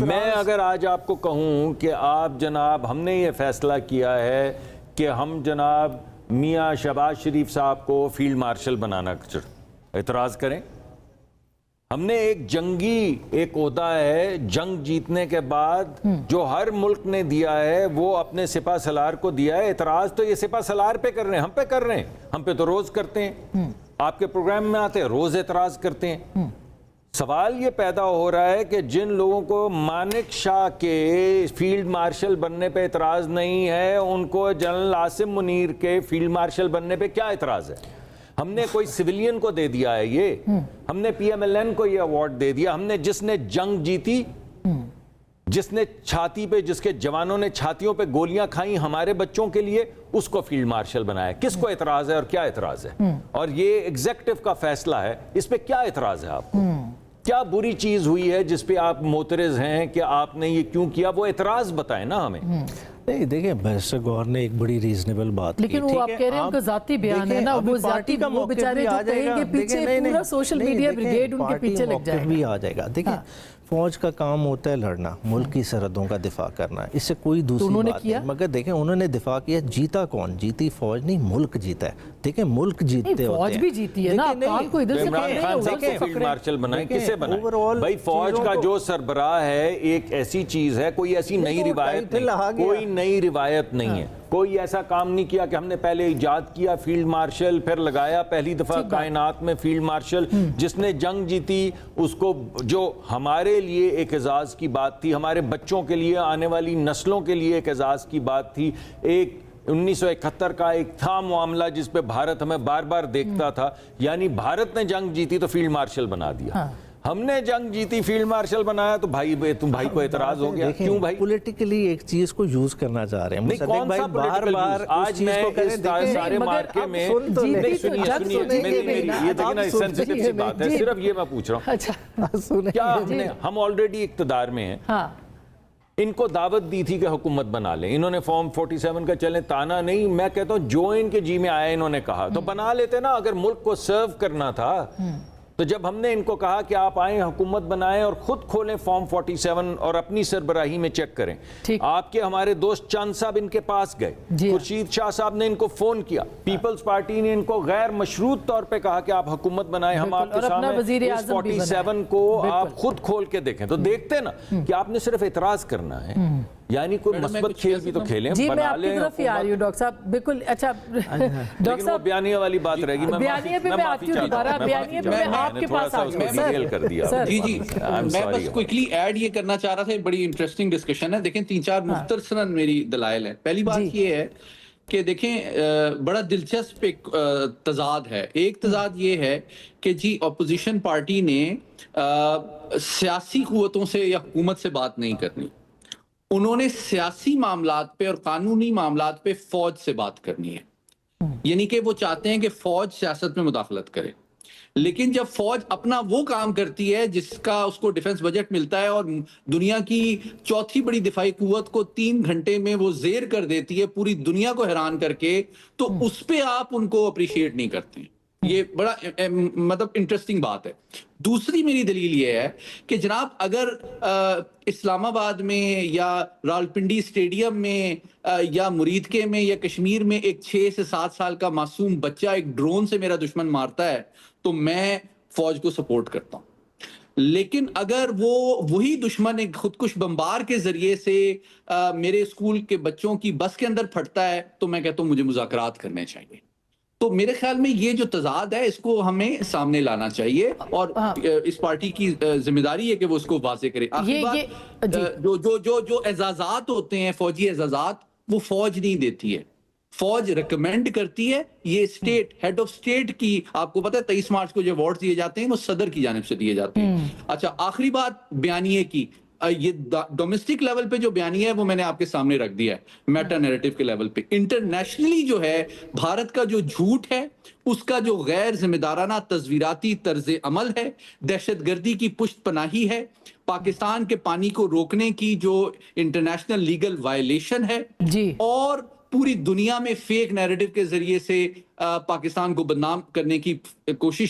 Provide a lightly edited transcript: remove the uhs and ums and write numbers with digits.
میں اگر آج آپ کو کہوں کہ آپ جناب ہم نے یہ فیصلہ کیا ہے کہ ہم جناب میاں شہباز شریف صاحب کو فیلڈ مارشل بنانا اعتراض کریں. ہم نے ایک جنگی ایک عہدہ ہے جنگ جیتنے کے بعد جو ہر ملک نے دیا ہے وہ اپنے سپہ سالار کو دیا ہے. اعتراض تو یہ سپہ سالار پہ کر رہے ہیں, ہم پہ کر رہے ہیں. ہم پہ تو روز کرتے ہیں, آپ کے پروگرام میں آتے ہیں روز اعتراض کرتے ہیں. سوال یہ پیدا ہو رہا ہے کہ جن لوگوں کو مانک شاہ کے فیلڈ مارشل بننے پہ اعتراض نہیں ہے ان کو جنرل عاصم منیر کے فیلڈ مارشل بننے پہ کیا اعتراض ہے؟ ہم نے کوئی سویلین کو دے دیا ہے, یہ ہم نے پی ایم ایل این کو یہ ایوارڈ دے دیا. ہم نے جس نے جنگ جیتی, جس نے چھاتی پہ, جس کے جوانوں نے چھاتیوں پہ گولیاں کھائیں ہمارے بچوں کے لیے, اس کو فیلڈ مارشل بنایا. کس کو اعتراض ہے اور کیا اعتراض ہے؟ اور یہ ایگزیکٹو کا فیصلہ ہے, اس پہ کیا اعتراض ہے آپ کو؟ کیا بری چیز ہوئی ہے جس پہ آپ معترض ہیں کہ آپ نے یہ کیوں کیا؟ وہ اعتراض بتائیں نا ہمیں. نہیں دیکھیں بیرسٹر گوہر نے ایک بڑی ریزنیبل بات کی, لیکن وہ آپ کہہ رہے ہیں ان کا ذاتی بیان ہے نا, وہ ذاتی وہ بیچارے جو کہیں گے پیچھے پورا سوشل میڈیا بریگیڈ ان کے پیچھے لگ جائے گا. بھی آ جائے گا. دیکھیں فوج کا کام ہوتا ہے لڑنا, ملک کی سرحدوں کا دفاع کرنا, اس سے کوئی دوسری بات نہیں. مگر دیکھیں انہوں نے دفاع کیا, جیتا کون؟ جیتی فوج نہیں, ملک جیتا ہے. دیکھیں ملک جیتتے ہوتے ہیں, فوج بھی جیتی ہے نا, کام کو ادھر سے عمران خان سے فیلڈ مارشل بنائیں, کسے بنائیں بھائی؟ فوج کا جو سربراہ ہے ایک ایسی چیز ہے, کوئی ایسی نئی روایت نہیں, کوئی نئی روایت نہیں ہے. کوئی ایسا کام نہیں کیا کہ ہم نے پہلے ایجاد کیا فیلڈ مارشل, پھر لگایا پہلی دفعہ کائنات میں فیلڈ مارشل. جس نے جنگ جیتی اس کو, جو ہمارے لیے ایک اعزاز کی بات تھی, ہمارے بچوں کے لیے, آنے والی نسلوں کے لیے ایک اعزاز کی بات تھی. ایک 1971 کا ایک تھا معاملہ جس پہ بھارت ہمیں بار بار دیکھتا تھا, یعنی بھارت نے جنگ جیتی تو فیلڈ مارشل بنا دیا. ہم نے جنگ جیتی فیلڈ مارشل بنایا تو بھائی تم بھائی کو اعتراض ہو گیا. کیوں بھائی؟ پولیٹیکلی ایک چیز کو یوز کرنا چاہ رہے ہیں. نہیں, کون سا پولیٹیکل یوز؟ آج میں اس سارے مارکے میں یہ دیکھیں نا سینسیٹیو سی بات ہے, صرف یہ میں پوچھ رہا ہوں کیا ہم آلریڈی اقتدار میں ہیں, ان کو دعوت دی تھی کہ حکومت بنا لیں, انہوں نے فارم 47 کا چلیں تانا نہیں, میں کہتا ہوں جو ان کے جی میں آیا انہوں نے کہا تو بنا لیتے نا. اگر ملک کو سرو کرنا تھا تو جب ہم نے ان کو کہا کہ آپ آئیں حکومت بنائیں اور خود کھولیں فارم 47 اور اپنی سربراہی میں چیک کریں. آپ کے ہمارے دوست چاند صاحب ان کے پاس گئے, خورشید شاہ صاحب نے ان کو فون کیا, پیپلز پارٹی نے ان کو غیر مشروط طور پہ کہا کہ آپ حکومت بنائیں, ہم آپ کے سامنے اس 47 کو آپ خود کھول کے دیکھیں. تو دیکھتے نا کہ آپ نے صرف اعتراض کرنا ہے, یعنی کوئی مثبت کھیل بھی تو کھیلیں. جی میں آپ کی طرف ہی آ رہی ہوں ڈاکٹر صاحب, بالکل. اچھا ڈاکٹر صاحب بیانیہ والی بات رہے گی, بیانیہ پہ میں آتی ہوں دوبارہ, بیانیہ پہ میں آپ کے پاس آ جاؤں. جی جی میں بس کوئکلی ایڈ یہ کرنا چاہ رہا تھا, بڑی انٹرسٹنگ ڈسکشن ہے. دیکھیں 3-4 مختصراً میری دلائل ہیں. پہلی بات یہ ہے کہ دیکھیں بڑا دلچسپ ایک تضاد ہے. ایک تضاد یہ ہے کہ جی اپوزیشن پارٹی نے سیاسی قوتوں سے یا حکومت سے بات نہیں کرنی, انہوں نے سیاسی معاملات پہ اور قانونی معاملات پہ فوج سے بات کرنی ہے. یعنی کہ وہ چاہتے ہیں کہ فوج سیاست میں مداخلت کرے, لیکن جب فوج اپنا وہ کام کرتی ہے جس کا اس کو ڈیفنس بجٹ ملتا ہے اور دنیا کی چوتھی بڑی دفاعی قوت کو 3 گھنٹے میں وہ زیر کر دیتی ہے پوری دنیا کو حیران کر کے, تو اس پہ آپ ان کو اپریشیٹ نہیں کرتے. یہ بڑا مطلب انٹرسٹنگ بات ہے. دوسری میری دلیل یہ ہے کہ جناب اگر اسلام آباد میں یا راولپنڈی اسٹیڈیم میں یا مریدکے میں یا کشمیر میں ایک 6 سے 7 سال کا معصوم بچہ ایک ڈرون سے میرا دشمن مارتا ہے تو میں فوج کو سپورٹ کرتا ہوں. لیکن اگر وہی دشمن ایک خودکش بمبار کے ذریعے سے میرے اسکول کے بچوں کی بس کے اندر پھٹتا ہے تو میں کہتا ہوں مجھے مذاکرات کرنے چاہیے. تو میرے خیال میں یہ جو تضاد ہے اس کو ہمیں سامنے لانا چاہیے, اور اس پارٹی کی ذمہ داری ہے کہ وہ اس کو واضح کرے. آخری بات, جو اعزازات ہوتے ہیں فوجی اعزازات, وہ فوج نہیں دیتی ہے, فوج ریکمینڈ کرتی ہے. یہ اسٹیٹ ہیڈ آف اسٹیٹ کی, آپ کو پتہ ہے 23 مارچ کو جو ایوارڈ دیے جاتے ہیں وہ صدر کی جانب سے دیے جاتے ہیں. اچھا آخری بات بیانیے کی, یہ ڈومیسٹک لیول پہ جو بیانیہ ہے وہ میں نے آپ کے سامنے رکھ دیا ہے میٹا نیریٹو کے لیول پہ. انٹرنیشنلی جو ہے بھارت کا جو جھوٹ ہے, اس کا جو غیر ذمہ دارانہ تصویراتی طرز عمل ہے, دہشت گردی کی پشت پناہی ہے, پاکستان کے پانی کو روکنے کی جو انٹرنیشنل لیگل وائلیشن ہے, اور پوری دنیا میں فیک نیریٹو کے ذریعے سے پاکستان کو بدنام کرنے کی کوشش